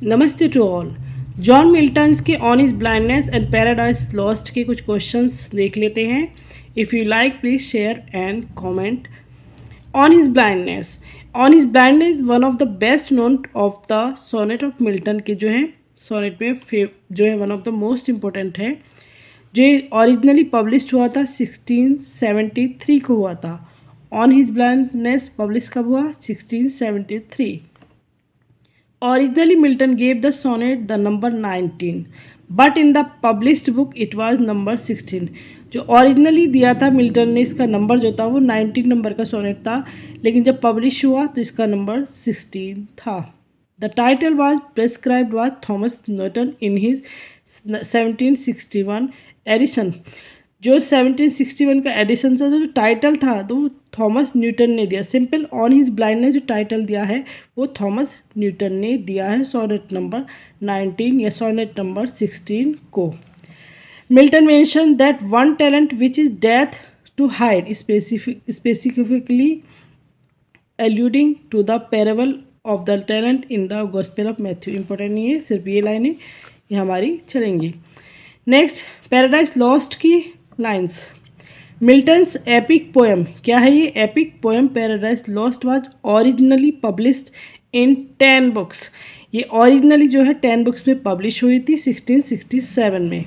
नमस्ते to all. John Milton's के on his blindness and Paradise Lost के कुछ क्वेश्चंस देख लेते हैं। If you like please share and comment. On his blindness one of the best known of the sonnet of Milton के जो है sonnet में जो है one of the most important है, जो ओरिजिनली पब्लिश हुआ था 1673 को हुआ था। ऑन हिज ब्लाइंडनेस पब्लिश कब हुआ? 1673। Originally, Milton gave the sonnet the number 19, but in the published book it was number 16. जो ओरिजिनली दिया था मिल्टन ने, इसका नंबर जो था वो 19 नंबर का सोनेट था, लेकिन जब पब्लिश हुआ तो इसका नंबर 16 था। The title was prescribed by Thomas Newton in his 1761 edition. जो 1761 का एडिशन था, जो टाइटल था तो वो थॉमस न्यूटन ने दिया। सिंपल ऑन हिज ब्लाइंडनेस जो टाइटल दिया है वो थॉमस न्यूटन ने दिया है सोनेट नंबर 19 या सोनेट नंबर 16 को। Milton mention that one talent which is death to hide specifically alluding to the parable of the talent in the gospel of Matthew. Important नहीं है, सिर्फ ये लाइनें ये हमारी चलेंगी। नेक्स्ट, पैराडाइज लॉस्ट की लाइन्स। मिल्टन्स एपिक पोएम, क्या है ये? Epic poem Paradise Lost was originally published in 10 books. ये ओरिजिनली जो है 10 बुक्स में पब्लिश हुई थी 1667 में।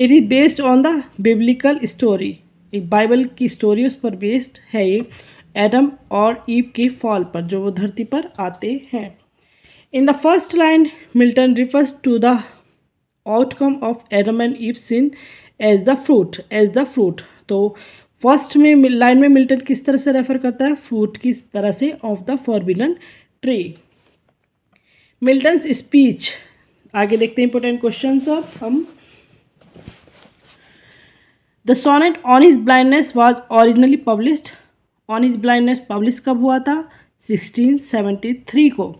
It is based on the biblical story, एक बाइबल की स्टोरी उस पर बेस्ड है ये, एडम और ईव के फॉल पर, जो वो धरती पर आते हैं। In the first line Milton refers to the outcome of Adam and Eve sin as the fruit. तो फर्स्ट में लाइन में मिल्टन किस तरह से रेफर करता है? फ्रूट की तरह से, of the forbidden tree. Milton's speech, आगे देखते हैं इंपॉर्टेंट क्वेश्चन अब हम। The sonnet on his blindness was originally published. On his blindness publish कब हुआ था? 1673 को।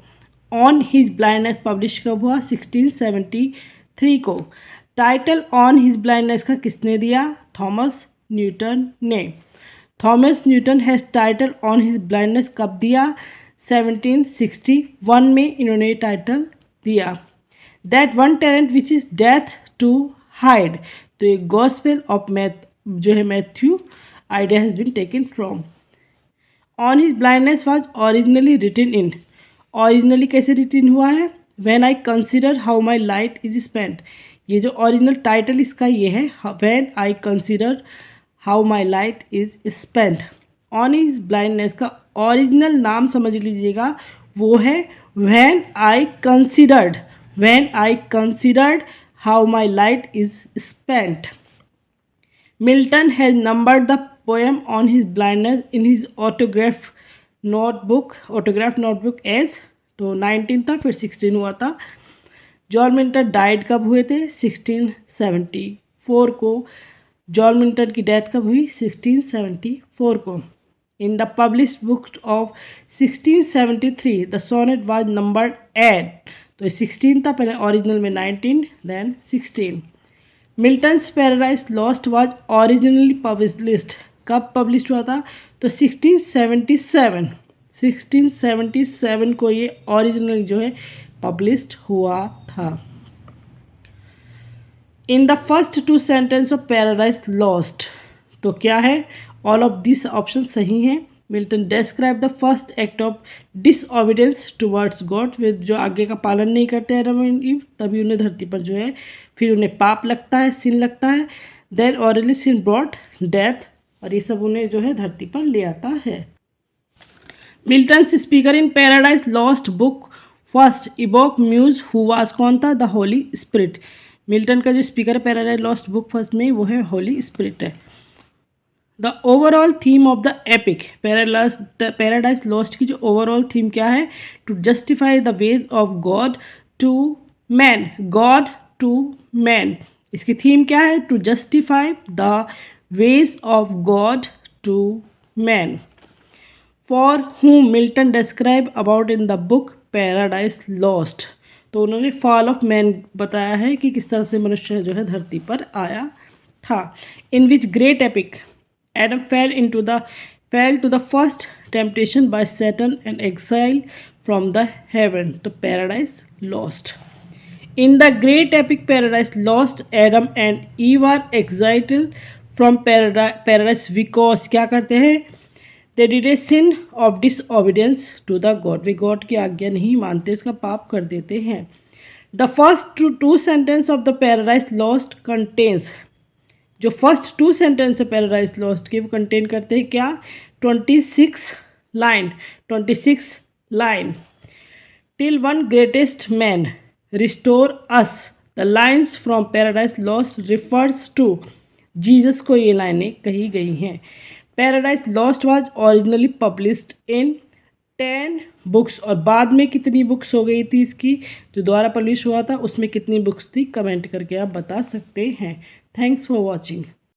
ऑन हिज ब्लाइंडनेस पब्लिश कब हुआ? 1673 को। टाइटल ऑन हिज ब्लाइंडनेस का किसने दिया? थॉमस न्यूटन ने। Thomas Newton has title on his blindness कब दिया? 1761 में इन्होंने टाइटल दिया। That one talent which is death to hide, तो ये गॉस्पेल ऑफ जो है Matthew idea has been taken from. On his blindness was originally written in, originally कैसे रिटन हुआ है? When I consider how my light is spent. ये जो original title इसका ये है, when I consider how my light is spent. On his blindness का original नाम समझ लीजिएगा, वो है when I considered how my light is spent. Milton has numbered the poem on his blindness in his autograph notebook as, तो 19 था, फिर 16 हुआ था। जॉन मिल्टन डाइड कब हुए थे? 1674 को। जॉन मिल्टन की डेथ कब हुई? 1674 को। In the published book of 1673 the sonnet was numbered 8, तो 16 था, पहले ओरिजिनल में 19 then 16। Milton's Paradise Lost was originally published, कब पब्लिश हुआ था? तो 1677 को ये ओरिजिनली जो है पब्लिश्ड हुआ था। In the first 2 sentence of Paradise Lost, तो क्या है? ऑल ऑफ दिस ऑप्शन सही हैं। Milton describe the first act of disobedience towards God, वे जो आगे का पालन नहीं करते एडम एंड ईव, तभी उन्हें धरती पर जो है फिर उन्हें पाप लगता है, सिन लगता है। देन ओरिजिनली सिन ब्रॉट डेथ, और ये सब उन्हें जो है धरती पर ले आता है। Milton's speaker in Paradise Lost book first invoke muse who was, कौन था? The Holi spirit. मिल्टन का जो स्पीकर है पैराडाइज लॉस्ट बुक फर्स्ट में, वो है होली स्पिरिट है। The overall theme of the epic Paradise Lost की जो ओवरऑल थीम क्या है? To justify the ways of God to man. इसकी थीम क्या है? To justify the ways of God to man. For whom Milton describe about in the book Paradise Lost, तो उन्होंने fall of man बताया है कि किस तरह से मनुष्य जो है धरती पर आया था। In which great epic Adam fell to the first temptation by Satan and exile from the heaven, तो Paradise Lost. In the great epic Paradise Lost, Adam and Eve are excited from paradise because क्या करते हैं, they did a sin of disobedience to the God, वे God की आज्ञा नहीं मानते, उसका पाप कर देते हैं। The first two sentence of the Paradise Lost contains, जो फर्स्ट टू सेंटेंस है पैराडाइज लॉस्ट के वो कंटेन करते हैं क्या, 26 line. Till one greatest man restore us, the lines from Paradise Lost refers to Jesus को ये लाइनें कही गई हैं। Paradise Lost was originally published in 10 books, और बाद में कितनी बुक्स हो गई थी इसकी, जो दोबारा पब्लिश हुआ था उसमें कितनी बुक्स थी, कमेंट करके आप बता सकते हैं। Thanks for watching.